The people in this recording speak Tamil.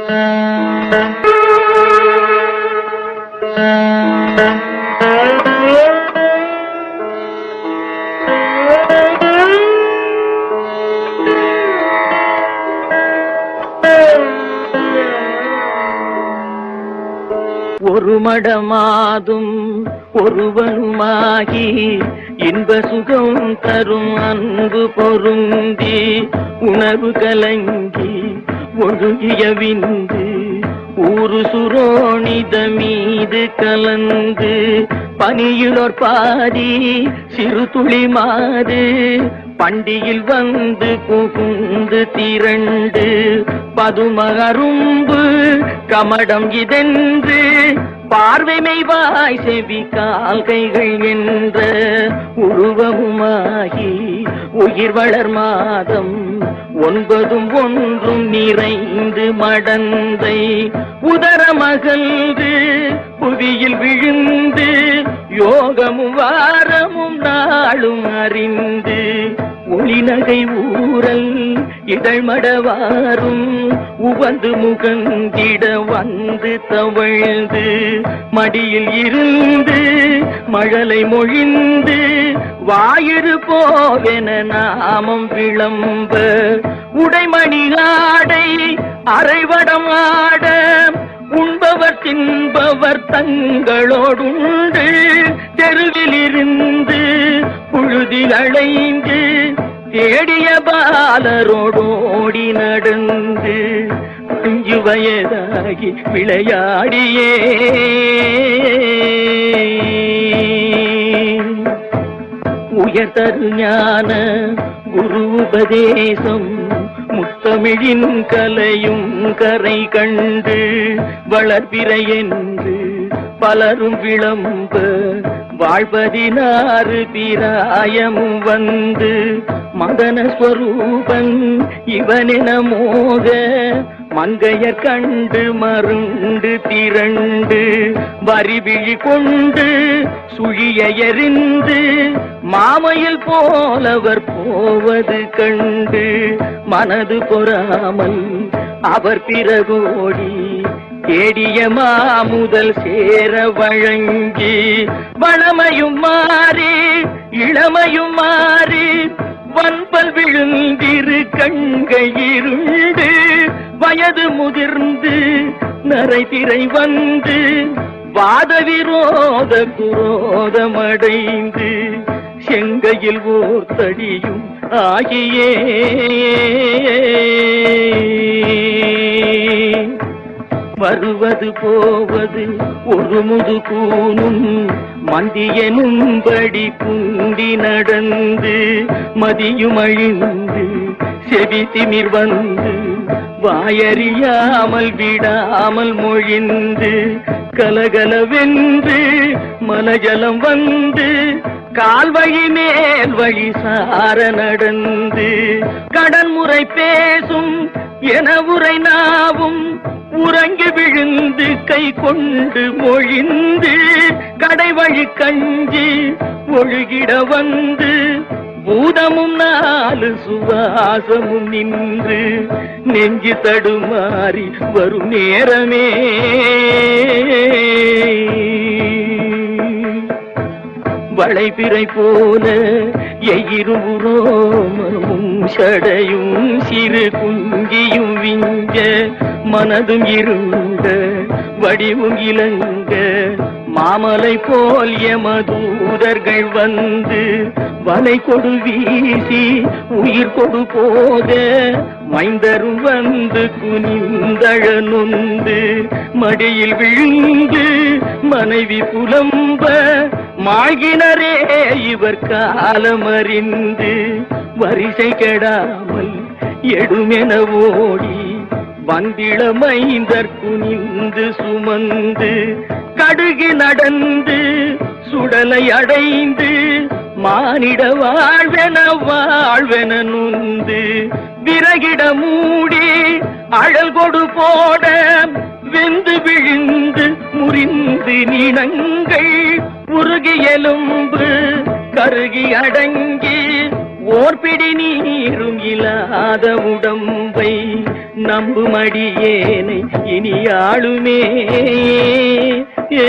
ஒரு மடமாதும் ஒருவனுமாகி இன்ப சுகம் தரும் அன்பு பொருந்தி உணர்வு கலங்கி ஒழுகிய விந்து ஊரு சுரோணித மீது கலந்து பனியிலோர் பாதி சிறு துளி மாறு பண்டியில் வந்து புகுந்து திரண்டு பதும அரும்பு கமடம் இதென்று பார்வைமை வாய் செவி கால் கைகள் என்ற உருவமுமாகி உயிர் வளர் மாதம் 9 ஒன்றும் நிறைந்து மடந்தை உதரமகன்று புவியில் விழுந்து யோகமும் வாரமும் நாளும் அறிந்து ஒளிநகை ஊரல் இதழ்மடவாரும் உவந்து முகந்திட வந்து தவழ்ந்து மடியில் இருந்து மழலை மொழிந்து வாயிறு போவென நாமம் விளம்ப உடைமணி ஆடை அரைவடம் ஆட உண்பவர் தின்பவர் தங்களோடுண்டு தெருவில் இருந்து புழுதில் அழைந்து தேடிய பாலரோடோடி நடந்து 5 வயதாகி விளையாடியே உயர்தரு ஞான குரு உபதேசம் முத்தமிழின் கலையும் கரை கண்டு வளர்பிறை என்று பலரும் விளம்ப வாழ்வதினாறு பிராயமும் வந்து மதன ஸ்வரூபன் இவனென மோக மங்கையர் கண்டு மருண்டு திரண்டு வரிவிழி கொண்டு சுழிய எறிந்து மாமையில் போலவர் போவது கண்டு மனது பொறாமல் அவர் பிறகோடி தேடிய மாமுதல் சேர வழங்கி வளமையும் மாறி இளமையும் மாறி வன்பல் விழுந்திரு கண்கையிருண்டு வயது முதிர்ந்து நரைதிரை வந்து வாத விரோத குரோதமடைந்து செங்கையில் ஓர் தடியும் ஆகியே வருவது போவது ஒரு முது கூனும் மந்தியனும்படி குண்டி நடந்து மதியும் அழிந்து செவி திமிர் வந்து வாயறியாமல் விடாமல் மொழிந்து கலகலவென்று மலஜலம் வந்து கால் வழி மேல் வழி சார நடந்து கடன்முறை பேசும் என உரை நாவும் உறங்கி விழுந்து கை கொண்டு மொழிந்து கடை வழி கஞ்சி ஒழுகிட வந்து பூதமும் 4 சுவாசமும் நின்று நெஞ்சு தடுமாறி வரும் நேரமே வளைபிறை போல எயிருவுரோமமும் சடையும் சிறு குங்கியும் விஞ்ச மனதும் இருந்த வடிவும் இலங்க மாமலை போல் யமதூதர்கள் வந்து வலை கொடு வீசி உயிர் கொடு போக மைந்தரும் வந்து குனிந்தழ நொந்து மடியில் விழுந்து மனைவி புலம்ப மாகினரே இவர் காலமறிந்து வரிசை கெடாமல் எடுமென ஓடி வந்திள மைந்தர் குனிந்து சுமந்து கடுகு நடந்து சுடலை அடைந்து மானிட வாழ்வென நுந்து விறகிட மூடி அழல் கொடு போட வெந்து விழுந்து முறிந்து நீனங்கள் உருகி எலும்பு கருகி அடங்கி ஓர்பிடி நீரும் இல்லாத உடம்பை நம்புமடியேனை இனி ஆளுமே ஏ